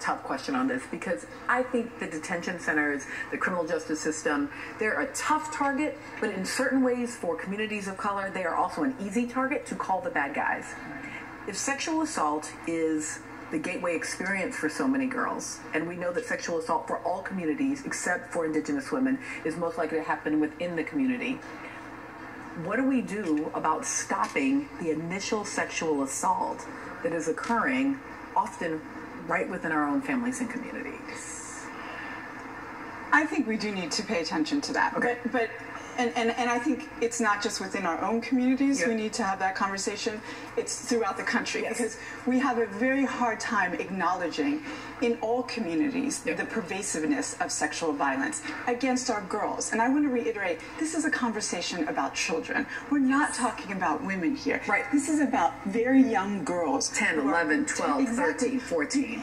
tough question on this because I think the detention centers, the criminal justice system, they're a tough target, but in certain ways for communities of color, they are also an easy target to call the bad guys. If sexual assault is the gateway experience for so many girls, and we know that sexual assault for all communities except for Indigenous women is most likely to happen within the community, what do we do about stopping the initial sexual assault that is occurring often right within our own families and communities? I think we do need to pay attention to that. Okay. But I think it's not just within our own communities. Yep. We need to have that conversation. It's throughout the country. Yes. Because we have a very hard time acknowledging in all communities Yep. the pervasiveness of sexual violence against our girls. And I want to reiterate, this is a conversation about children. We're not talking about women here. Right. This is about very young girls. 10, 11, 12, exactly. 13, 14.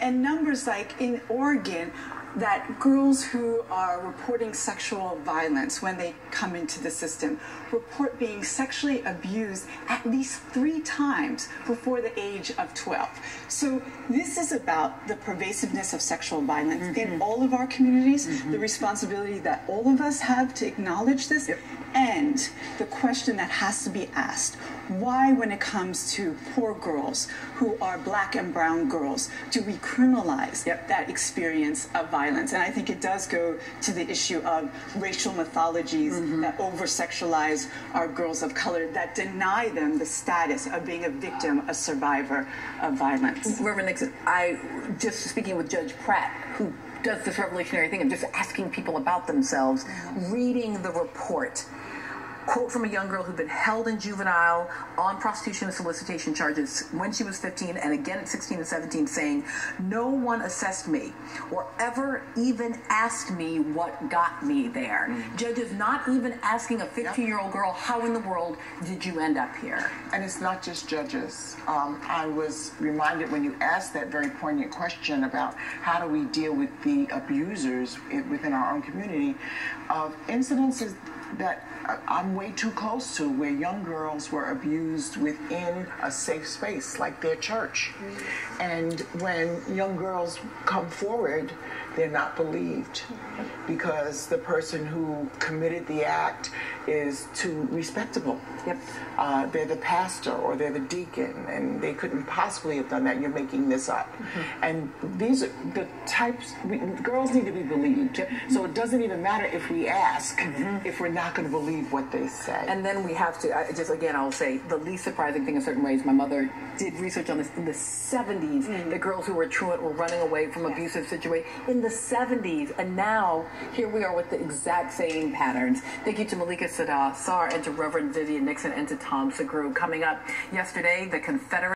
And numbers like in Oregon, that girls who are reporting sexual violence when they come into the system report being sexually abused at least 3 times before the age of 12. So this is about the pervasiveness of sexual violence in all of our communities, the responsibility that all of us have to acknowledge this, and the question that has to be asked: why, when it comes to poor girls who are black and brown girls, do we criminalize that experience of violence? And I think it does go to the issue of racial mythologies that over-sexualize our girls of color, that deny them the status of being a victim, a survivor of violence. Reverend Nixon, I just speaking with Judge Pratt, who does this revolutionary thing of just asking people about themselves, reading the report. Quote from a young girl who'd been held in juvenile on prostitution and solicitation charges when she was 15 and again at 16 and 17, saying, "No one assessed me or ever even asked me what got me there." Judges not even asking a 15-year-old girl, how in the world did you end up here? And it's not just judges. I was reminded when you asked that very poignant question about how do we deal with the abusers within our own community, of incidences that I'm way too close to, where young girls were abused within a safe space like their church. And when young girls come forward, they're not believed because the person who committed the act is too respectable. They're the pastor or they're the deacon, and they couldn't possibly have done that. You're making this up. And these are the types, girls need to be believed. So it doesn't even matter if we ask, if we're not going to believe what they say. And then we have to, I'll say, the least surprising thing in certain ways, my mother did research on this in the 70s, the girls who were truant were running away from abusive situations in the 70s, and now here we are with the exact same patterns. Thank you to Malika Sadar, and to Reverend Vivian Nixon, and to Tom Segru. Coming up yesterday, the Confederate